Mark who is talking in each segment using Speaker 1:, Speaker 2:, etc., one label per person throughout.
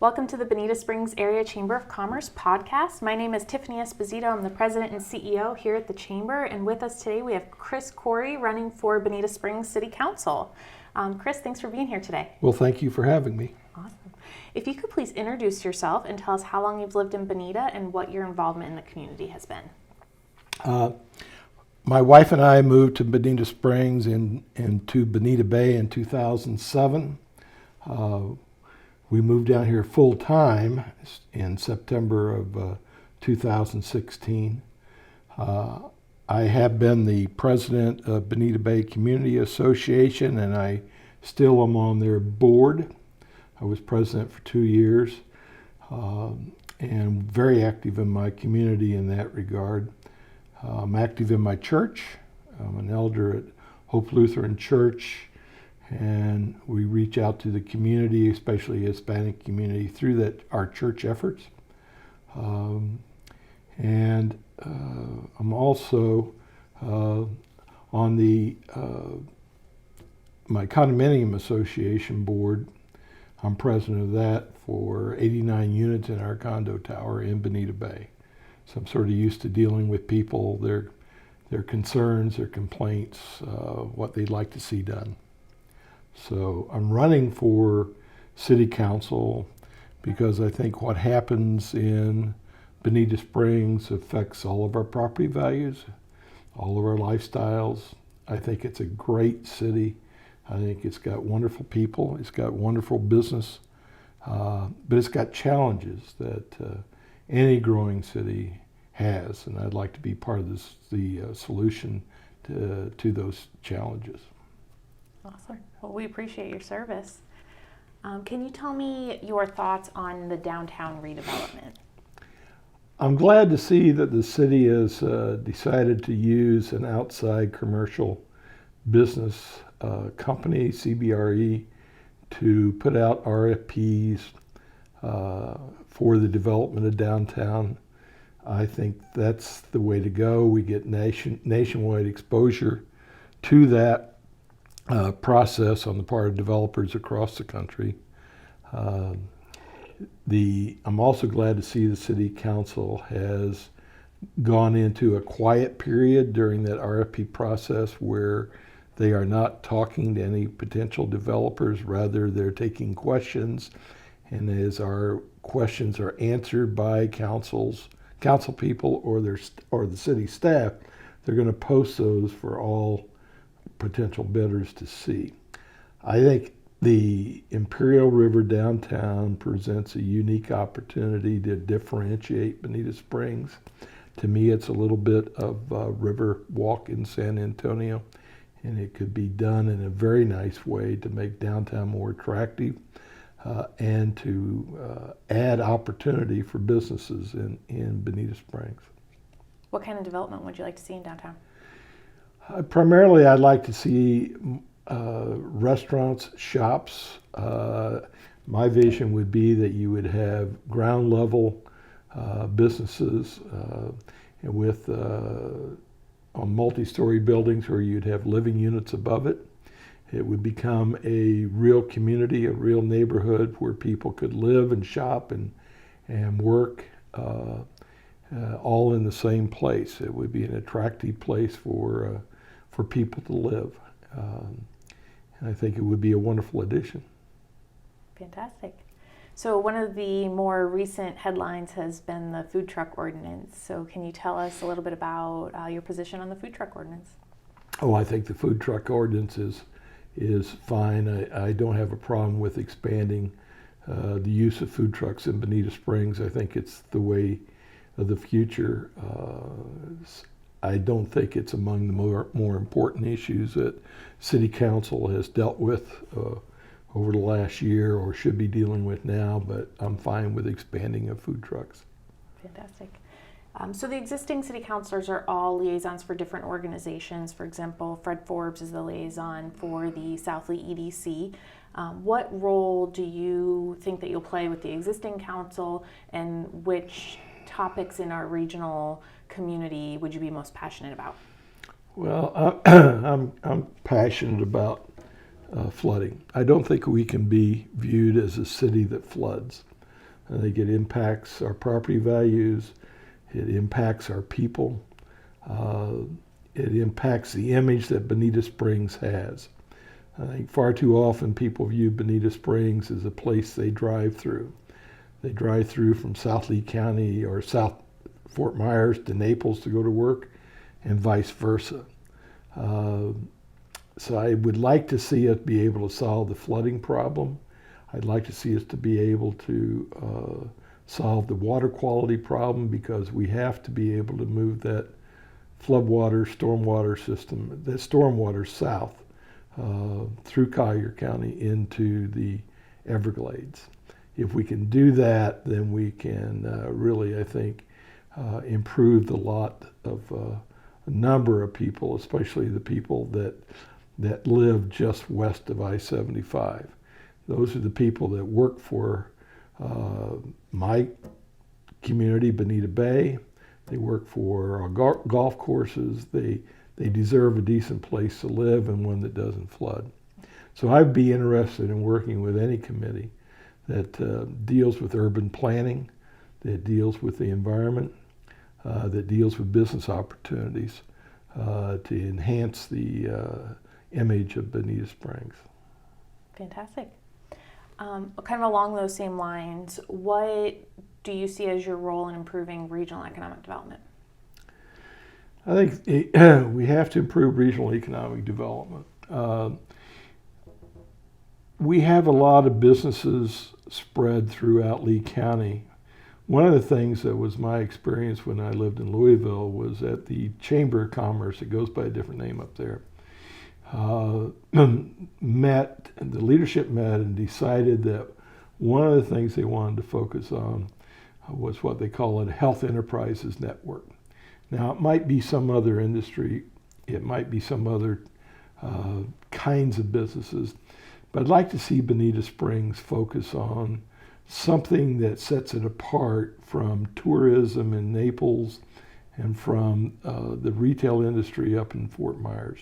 Speaker 1: Welcome to the Bonita Springs Area Chamber of Commerce podcast. My name is Tiffany Esposito. I'm the president and CEO here at the Chamber, and with us today we have Corrie running for Bonita Springs City Council. Chris, thanks for being here today.
Speaker 2: Well, thank you for having me.
Speaker 1: Awesome. If you could please introduce yourself and tell us how long you've lived in Bonita and what your involvement in the community has been.
Speaker 2: My wife and I moved to Bonita Springs into Bonita Bay in 2007. We moved down here full time in September of 2016. I have been the president of Bonita Bay Community Association, and I still am on their board. I was president for 2 years, and very active in my community in that regard. I'm active in my church. I'm an elder at Hope Lutheran Church, and we reach out to the community, especially the Hispanic community, through our church efforts. I'm also on my condominium association board. I'm president of that for 89 units in our condo tower in Bonita Bay. So I'm sort of used to dealing with people, their concerns, their complaints, what they'd like to see done. So I'm running for city council because I think what happens in Bonita Springs affects all of our property values, all of our lifestyles. I think it's a great city. I think it's got wonderful people. It's got wonderful business, but it's got challenges that any growing city has, and I'd like to be part of the solution to those challenges.
Speaker 1: Awesome. Well, we appreciate your service. Can you tell me your thoughts on the downtown redevelopment?
Speaker 2: I'm glad to see that the city has decided to use an outside commercial business company, CBRE, to put out RFPs for the development of downtown. I think that's the way to go. We get nationwide exposure to that process on the part of developers across the country. I'm also glad to see the City Council has gone into a quiet period during that RFP process where they are not talking to any potential developers. Rather, they're taking questions, and as our questions are answered by council people or the city staff, they're going to post those for all potential bidders to see. I think the Imperial River downtown presents a unique opportunity to differentiate Bonita Springs. To me, it's a little bit of a river walk in San Antonio, and it could be done in a very nice way to make downtown more attractive and to add opportunity for businesses in Bonita Springs.
Speaker 1: What kind of development would you like to see in downtown?
Speaker 2: Primarily, I'd like to see restaurants, shops. My vision would be that you would have ground level businesses with on multi-story buildings where you'd have living units above it. It would become a real community, a real neighborhood where people could live and shop and work all in the same place. It would be an attractive place for people to live. And I think it would be a wonderful addition.
Speaker 1: Fantastic. So one of the more recent headlines has been the food truck ordinance. So can you tell us a little bit about your position on the food truck ordinance?
Speaker 2: Oh, I think the food truck ordinance is fine. I don't have a problem with expanding the use of food trucks in Bonita Springs. I think it's the way of the future. I don't think it's among the more important issues that City Council has dealt with over the last year or should be dealing with now, but I'm fine with expanding of food trucks.
Speaker 1: Fantastic. So the existing city councilors are all liaisons for different organizations. For example, Fred Forbes is the liaison for the South Lee EDC. What role do you think that you'll play with the existing council, and which topics in our regional community would you be most passionate about?
Speaker 2: Well, I'm passionate about flooding. I don't think we can be viewed as a city that floods. I think it impacts our property values. It impacts our people. It impacts the image that Bonita Springs has. I think far too often people view Bonita Springs as a place they drive through. They drive through from South Lee County or South Fort Myers to Naples to go to work, and vice versa. So I would like to see us be able to solve the flooding problem. I'd like to see us to be able to solve the water quality problem, because we have to be able to move that floodwater, stormwater system, the stormwater south through Collier County into the Everglades. If we can do that, then we can really, I think, improve the lot of a number of people, especially the people that live just west of I-75. Those are the people that work for my community, Bonita Bay. They work for golf courses. They deserve a decent place to live and one that doesn't flood. So I'd be interested in working with any committee that deals with urban planning, that deals with the environment, that deals with business opportunities to enhance the image of Bonita Springs.
Speaker 1: Fantastic. Kind of along those same lines, what do you see as your role in improving regional economic development?
Speaker 2: I think we have to improve regional economic development. We have a lot of businesses spread throughout Lee County. One of the things that was my experience when I lived in Louisville was at the Chamber of Commerce, it goes by a different name up there, the leadership met and decided that one of the things they wanted to focus on was what they call a health enterprises network. Now, it might be some other industry, it might be some other kinds of businesses, but I'd like to see Bonita Springs focus on something that sets it apart from tourism in Naples and from the retail industry up in Fort Myers.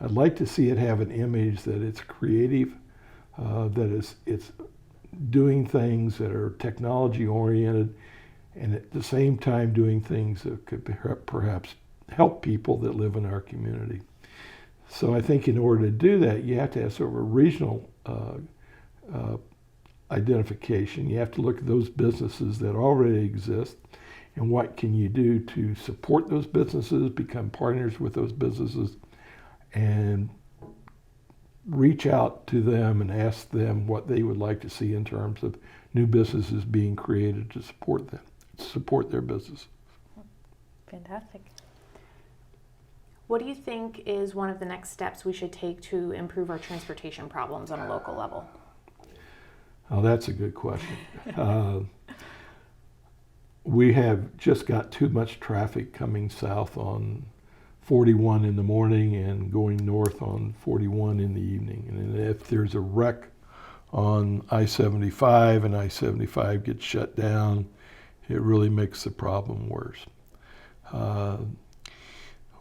Speaker 2: I'd like to see it have an image that it's creative, that it's doing things that are technology oriented, and at the same time doing things that could perhaps help people that live in our community. So I think in order to do that, you have to have sort of a regional identification. You have to look at those businesses that already exist and what can you do to support those businesses, become partners with those businesses, and reach out to them and ask them what they would like to see in terms of new businesses being created to support them, support their business.
Speaker 1: Fantastic. What do you think is one of the next steps we should take to improve our transportation problems on a local level?
Speaker 2: Oh, that's a good question. We have just got too much traffic coming south on 41 in the morning and going north on 41 in the evening. And if there's a wreck on I-75 and I-75 gets shut down, it really makes the problem worse.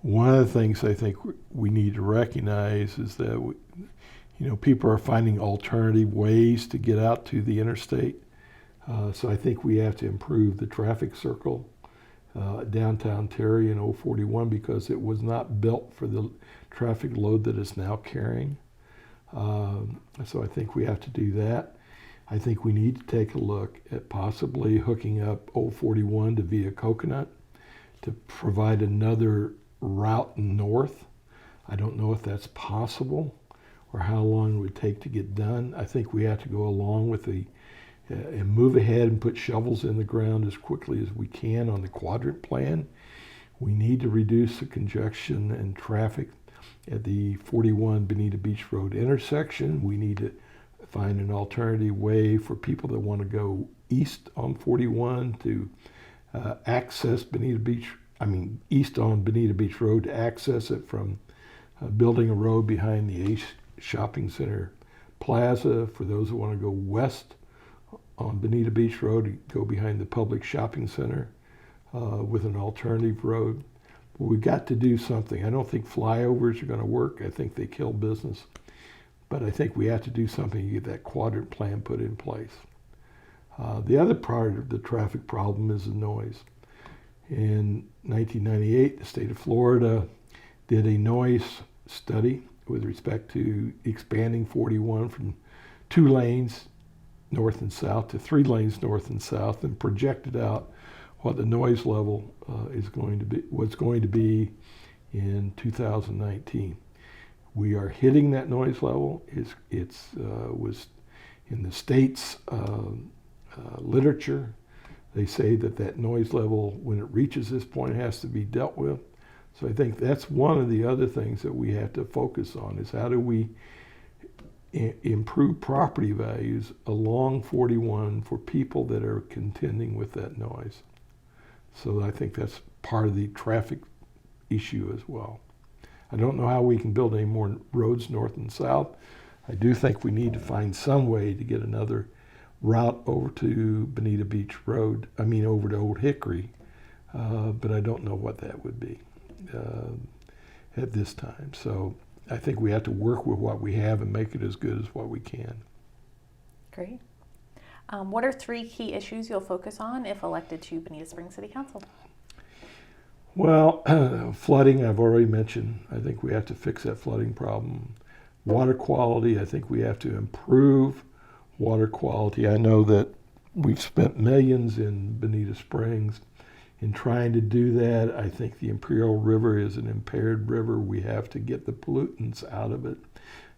Speaker 2: One of the things I think we need to recognize is that people are finding alternative ways to get out to the interstate. So I think we have to improve the traffic circle downtown Terry in 041 because it was not built for the traffic load that it's now carrying. So I think we have to do that. I think we need to take a look at possibly hooking up 041 to Via Coconut to provide another route north. I don't know if that's possible or how long it would take to get done. I think we have to go along with and move ahead and put shovels in the ground as quickly as we can on the quadrant plan. We need to reduce the congestion and traffic at the 41 Bonita Beach Road intersection. We need to find an alternative way for people that want to go east on 41 to access east on Bonita Beach Road to access it from building a road behind the Ace Shopping Center Plaza. For those who want to go west on Bonita Beach Road, go behind the public shopping center with an alternative road. But we've got to do something. I don't think flyovers are going to work. I think they kill business. But I think we have to do something to get that quadrant plan put in place. The other part of the traffic problem is the noise. In 1998, the state of Florida did a noise study with respect to expanding 41 from 2 lanes north and south to 3 lanes north and south, and projected out what the noise level was going to be in 2019. We are hitting that noise level. It was in the state's literature. They say that noise level, when it reaches this point, has to be dealt with. So I think that's one of the other things that we have to focus on, is how do we improve property values along 41 for people that are contending with that noise. So I think that's part of the traffic issue as well. I don't know how we can build any more roads north and south. I do think we need to find some way to get another route over to Bonita Beach Road, over to Old Hickory, but I don't know what that would be at this time. So I think we have to work with what we have and make it as good as what we can.
Speaker 1: Great. What are 3 key issues you'll focus on if elected to Bonita Springs City Council?
Speaker 2: Well, flooding, I've already mentioned. I think we have to fix that flooding problem. Water quality, I think we have to improve water quality. I know that we've spent millions in Bonita Springs in trying to do that. I think the Imperial River is an impaired river. We have to get the pollutants out of it.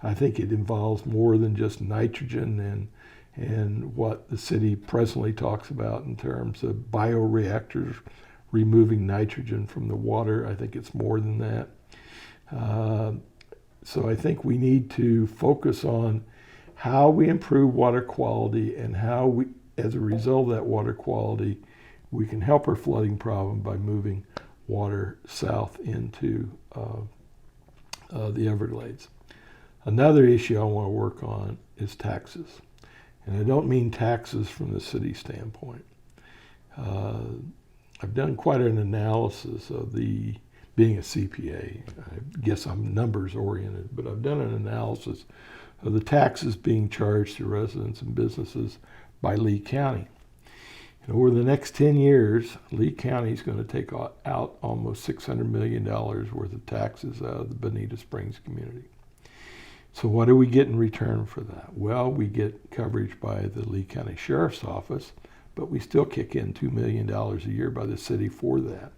Speaker 2: I think it involves more than just nitrogen and what the city presently talks about in terms of bioreactors removing nitrogen from the water. I think it's more than that. So I think we need to focus on how we improve water quality, and how we, as a result of that water quality, we can help our flooding problem by moving water south into the Everglades. Another issue I want to work on is taxes. And I don't mean taxes from the city standpoint. I've done quite an analysis of being a CPA. I guess I'm numbers oriented, but I've done an analysis of the taxes being charged to residents and businesses by Lee County. And over the next 10 years, Lee County is going to take out almost $600 million worth of taxes out of the Bonita Springs community. So what do we get in return for that? Well, we get coverage by the Lee County Sheriff's Office, but we still kick in $2 million a year by the city for that.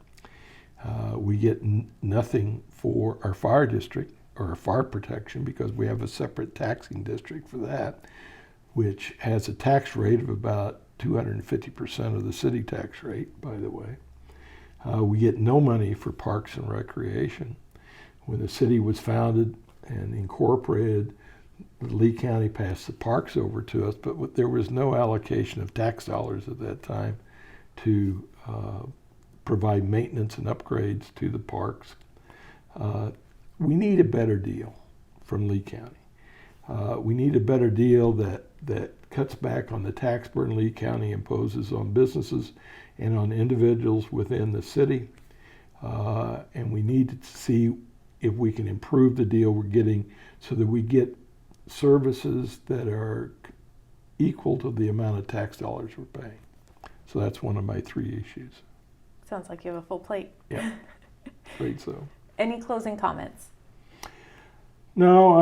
Speaker 2: We get nothing for our fire district or our fire protection, because we have a separate taxing district for that, which has a tax rate of about 250% of the city tax rate, by the way. We get no money for parks and recreation. When the city was founded and incorporated, Lee County passed the parks over to us, but there was no allocation of tax dollars at that time to provide maintenance and upgrades to the parks. We need a better deal from Lee County. We need a better deal that cuts back on the tax burden Lee County imposes on businesses and on individuals within the city. And we need to see if we can improve the deal we're getting so that we get services that are equal to the amount of tax dollars we're paying. So that's one of my 3 issues.
Speaker 1: Sounds like you have a full plate.
Speaker 2: Yeah, afraid so.
Speaker 1: Any closing comments?
Speaker 2: No,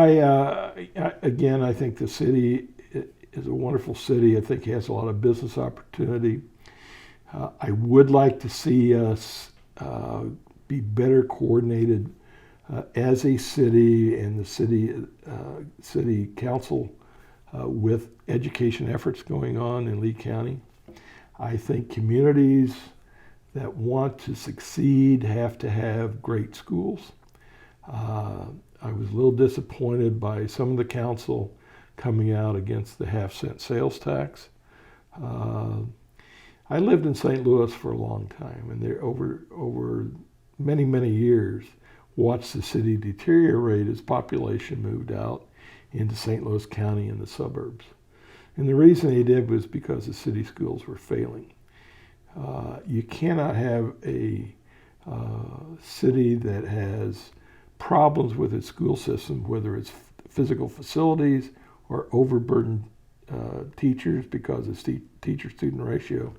Speaker 2: again, I think the city is a wonderful city. I think it has a lot of business opportunity. I would like to see us be better coordinated as a city and the city council with education efforts going on in Lee County. I think communities that want to succeed have to have great schools. I was a little disappointed by some of the council coming out against the half-cent sales tax. I lived in St. Louis for a long time, and there over many, many years watched the city deteriorate as population moved out into St. Louis County and the suburbs. And the reason they did was because the city schools were failing. You cannot have a city that has problems with its school system, whether it's physical facilities or overburdened teachers because of teacher-student ratio,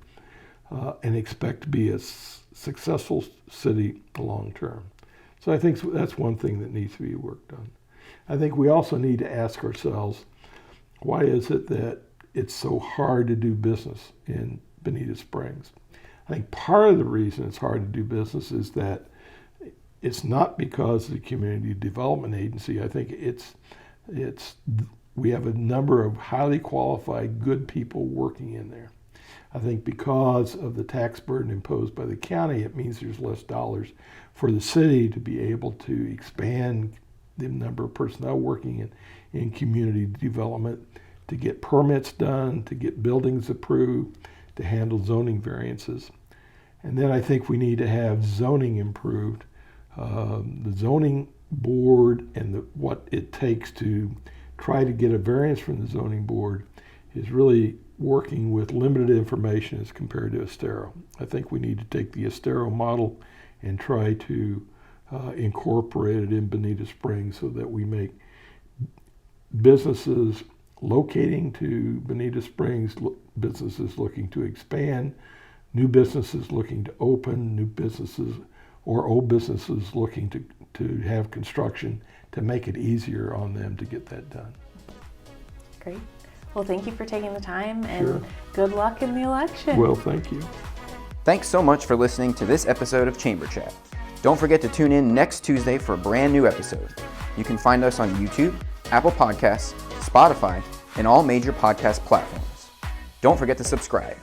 Speaker 2: and expect to be a successful city long term. So I think that's one thing that needs to be worked on. I think we also need to ask ourselves, why is it that it's so hard to do business in Bonita Springs? I think part of the reason it's hard to do business is that it's not because of the Community Development Agency. I think we have a number of highly qualified, good people working in there. I think because of the tax burden imposed by the county, it means there's less dollars for the city to be able to expand the number of personnel working in community development, to get permits done, to get buildings approved, to handle zoning variances. And then I think we need to have zoning improved. The zoning board and what it takes to try to get a variance from the zoning board is really working with limited information as compared to Estero. I think we need to take the Estero model and try to incorporate it in Bonita Springs so that we make businesses locating to Bonita Springs, businesses looking to expand, new businesses looking to open, new businesses or old businesses looking to have construction, to make it easier on them to get that done.
Speaker 1: Great. Well, thank you for taking the time, and
Speaker 2: Sure.
Speaker 1: Good luck in the election.
Speaker 2: Well, thank you.
Speaker 3: Thanks so much for listening to this episode of Chamber Chat. Don't forget to tune in next Tuesday for a brand new episode. You can find us on YouTube, Apple Podcasts, Spotify, and all major podcast platforms. Don't forget to subscribe.